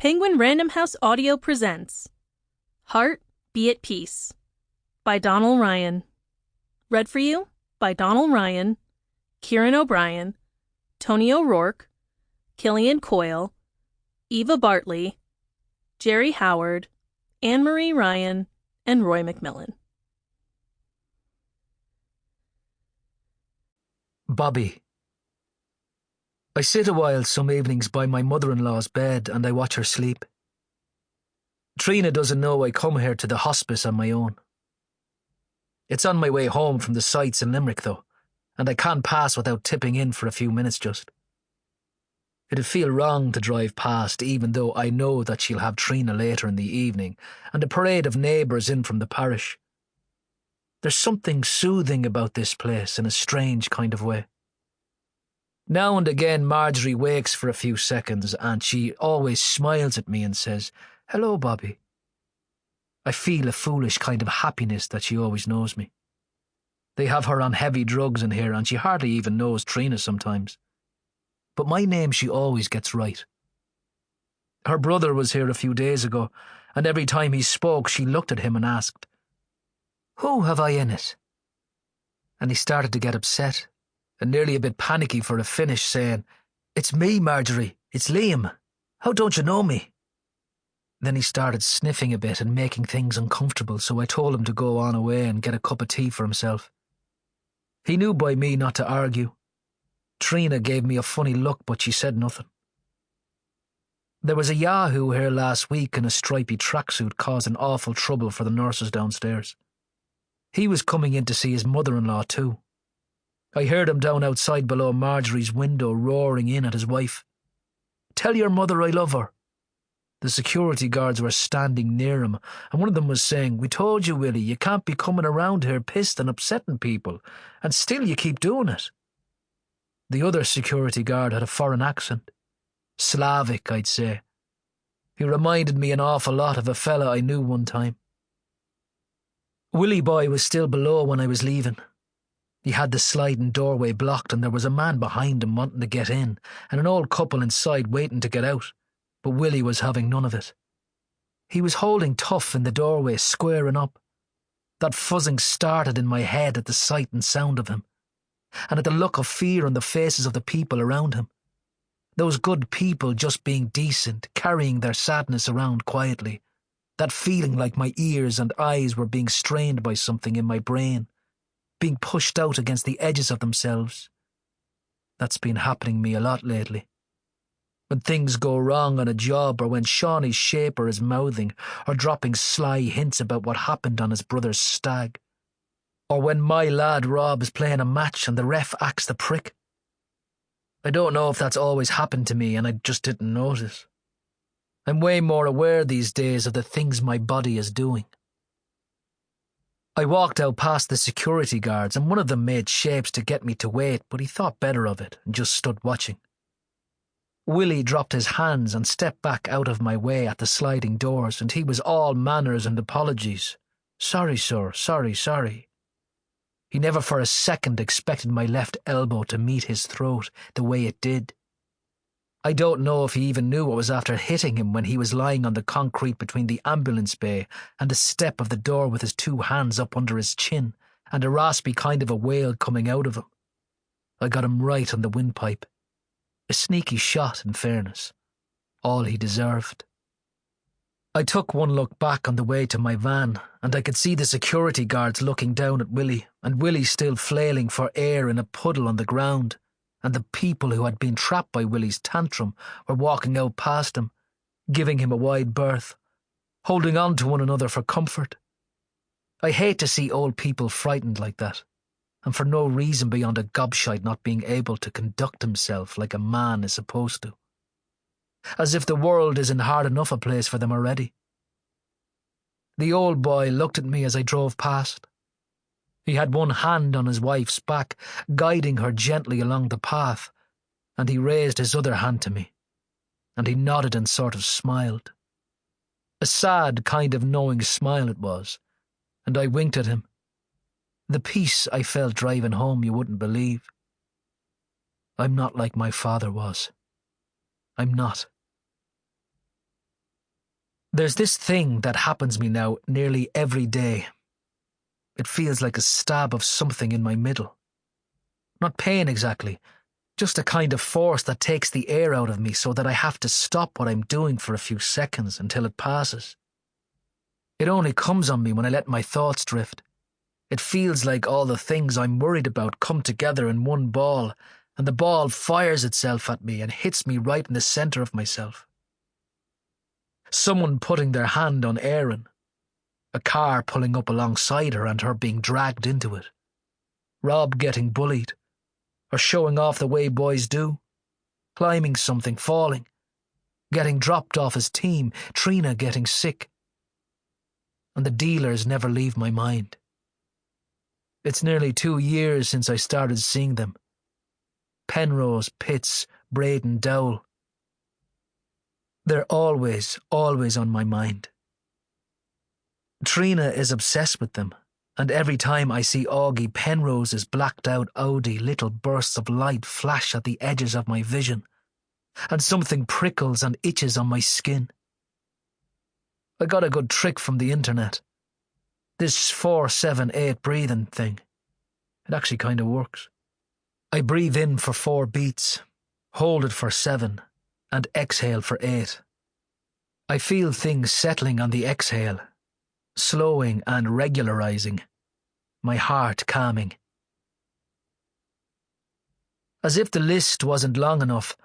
Penguin Random House Audio presents Heart, Be at Peace by Donal Ryan. Read for you by Donal Ryan, Ciaran O'Brien, Toni O'Rourke, Killian Coyle, Eva Bartley, Gerry Howard, Anne-Marie Ryan, and Roy McMillan. Bobby. I sit a while some evenings by my mother-in-law's bed and I watch her sleep. Trina doesn't know I come here to the hospice on my own. It's on my way home from the sights in Limerick though, and I can't pass without tipping in for a few minutes just. It'd feel wrong to drive past even though I know that she'll have Trina later in the evening and a parade of neighbours in from the parish. There's something soothing about this place in a strange kind of way. Now and again Marjorie wakes for a few seconds and she always smiles at me and says, "Hello, Bobby." I feel a foolish kind of happiness that she always knows me. They have her on heavy drugs in here and she hardly even knows Trina sometimes. But my name she always gets right. Her brother was here a few days ago and every time he spoke she looked at him and asked, "Who have I in it?" And he started to get upset and nearly a bit panicky for a finish, saying, "It's me, Marjorie, it's Liam. How don't you know me?" Then he started sniffing a bit and making things uncomfortable, so I told him to go on away and get a cup of tea for himself. He knew by me not to argue. Trina gave me a funny look, but she said nothing. There was a yahoo here last week in a stripy tracksuit causing awful trouble for the nurses downstairs. He was coming in to see his mother-in-law too. I heard him down outside below Marjorie's window roaring in at his wife. "Tell your mother I love her." The security guards were standing near him, and one of them was saying, "We told you, Willie, you can't be coming around here pissed and upsetting people, and still you keep doing it." The other security guard had a foreign accent. Slavic, I'd say. He reminded me an awful lot of a fella I knew one time. Willie boy was still below when I was leaving. He had the sliding doorway blocked and there was a man behind him wanting to get in and an old couple inside waiting to get out, but Willie was having none of it. He was holding tough in the doorway, squaring up. That fuzzing started in my head at the sight and sound of him, and at the look of fear on the faces of the people around him. Those good people just being decent, carrying their sadness around quietly. That feeling like my ears and eyes were being strained by something in my brain, being pushed out against the edges of themselves. That's been happening me a lot lately. When things go wrong on a job or when Shawnee's shaper is mouthing or dropping sly hints about what happened on his brother's stag. Or when my lad Rob is playing a match and the ref acts the prick. I don't know if that's always happened to me and I just didn't notice. I'm way more aware these days of the things my body is doing. I walked out past the security guards and one of them made shapes to get me to wait, but he thought better of it and just stood watching. Willie dropped his hands and stepped back out of my way at the sliding doors and he was all manners and apologies. "Sorry, sir, sorry." He never for a second expected my left elbow to meet his throat the way it did. I don't know if he even knew what was after hitting him when he was lying on the concrete between the ambulance bay and the step of the door with his two hands up under his chin and a raspy kind of a wail coming out of him. I got him right on the windpipe. A sneaky shot, in fairness. All he deserved. I took one look back on the way to my van and I could see the security guards looking down at Willie and Willie still flailing for air in a puddle on the ground. And the people who had been trapped by Willie's tantrum were walking out past him, giving him a wide berth, holding on to one another for comfort. I hate to see old people frightened like that, and for no reason beyond a gobshite not being able to conduct himself like a man is supposed to. As if the world isn't hard enough a place for them already. The old boy looked at me as I drove past. He had one hand on his wife's back, guiding her gently along the path, and he raised his other hand to me, and he nodded and sort of smiled. A sad kind of knowing smile it was, and I winked at him. The peace I felt driving home you wouldn't believe. I'm not like my father was. I'm not. There's this thing that happens me now nearly every day. It feels like a stab of something in my middle. Not pain exactly, just a kind of force that takes the air out of me so that I have to stop what I'm doing for a few seconds until it passes. It only comes on me when I let my thoughts drift. It feels like all the things I'm worried about come together in one ball, and the ball fires itself at me and hits me right in the centre of myself. Someone putting their hand on Ciaran. A car pulling up alongside her and her being dragged into it. Rob getting bullied. Or showing off the way boys do. Climbing something, falling. Getting dropped off his team. Trina getting sick. And the dealers never leave my mind. It's nearly 2 years since I started seeing them. Penrose, Pitts, Braden, Dowell. They're always on my mind. Trina is obsessed with them, and every time I see Augie Penrose's blacked out Audi, little bursts of light flash at the edges of my vision, and something prickles and itches on my skin. I got a good trick from the internet. This 4-7-8 breathing thing. It actually kind of works. I breathe in for 4 beats, hold it for 7, and exhale for 8. I feel things settling on the exhale, slowing and regularizing, my heart calming. As if the list wasn't long enough,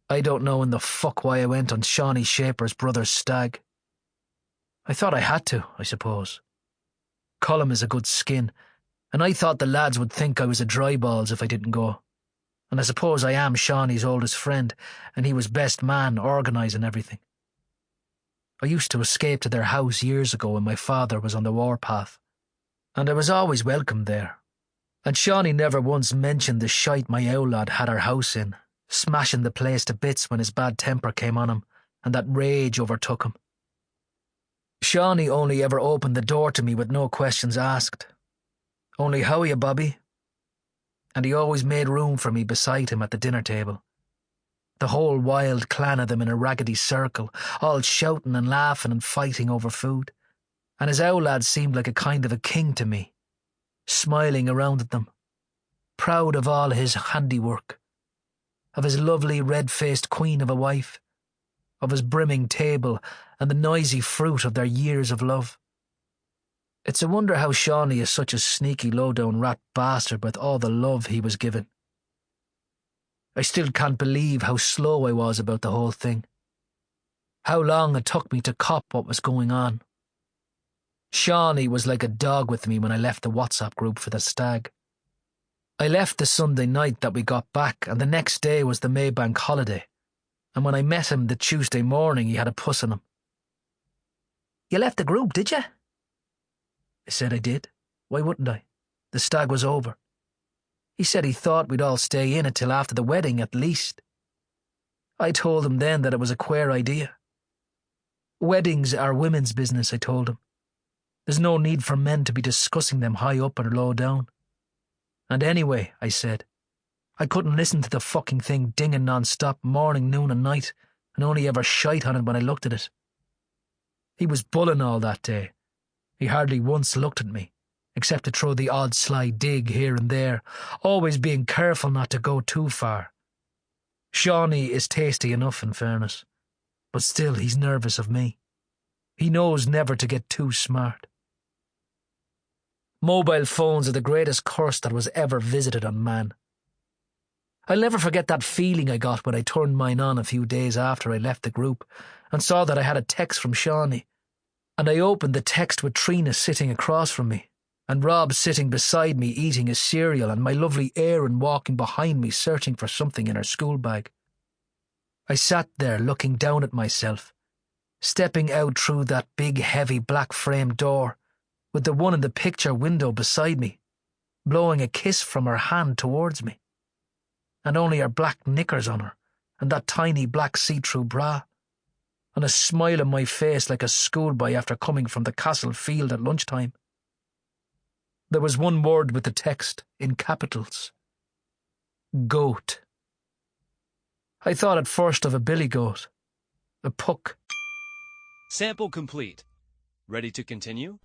I don't know in the fuck why I went on Shawnee Shaper's brother's stag. I thought I had to, I suppose. Colm is a good skin, and I thought the lads would think I was a dryballs if I didn't go. And I suppose I am Shawnee's oldest friend, and he was best man organising everything. I used to escape to their house years ago when my father was on the warpath, and I was always welcome there. And Shawnee never once mentioned the shite my owl lad had our house in, smashing the place to bits when his bad temper came on him, and that rage overtook him. Shawnee only ever opened the door to me with no questions asked. Only how are you, Bobby? And he always made room for me beside him at the dinner table. The whole wild clan of them in a raggedy circle, all shouting and laughing and fighting over food. And his owl lad seemed like a kind of a king to me, smiling around at them, proud of all his handiwork, of his lovely red-faced queen of a wife, of his brimming table and the noisy fruit of their years of love. It's a wonder how Shawnee is such a sneaky low-down rat bastard with all the love he was given. I still can't believe how slow I was about the whole thing. How long it took me to cop what was going on. Shawnee was like a dog with me when I left the WhatsApp group for the stag. I left the Sunday night that we got back, and the next day was the Maybank holiday, and when I met him the Tuesday morning he had a puss on him. "You left the group, did you?" I said I did. Why wouldn't I? The stag was over. He said he thought we'd all stay in it till after the wedding at least. I told him then that it was a queer idea. Weddings are women's business, I told him. There's no need for men to be discussing them high up or low down. And anyway, I said, I couldn't listen to the fucking thing dinging non-stop morning, noon and night, and only ever shite on it when I looked at it. He was bulling all that day. He hardly once looked at me, except to throw the odd sly dig here and there, always being careful not to go too far. Shawnee is tasty enough, in fairness, but still he's nervous of me. He knows never to get too smart. Mobile phones are the greatest curse that was ever visited on man. I'll never forget that feeling I got when I turned mine on a few days after I left the group and saw that I had a text from Shawnee. And I opened the text with Trina sitting across from me, and Rob sitting beside me eating his cereal, and my lovely Ciaran walking behind me searching for something in her school bag. I sat there looking down at myself, stepping out through that big heavy black framed door, with the one in the picture window beside me, blowing a kiss from her hand towards me, and only her black knickers on her, and that tiny black see-through bra, and a smile on my face like a schoolboy after coming from the castle field at lunchtime. There was one word with the text, in capitals. Goat. I thought at first of a billy goat, a puck. Sample complete. Ready to continue?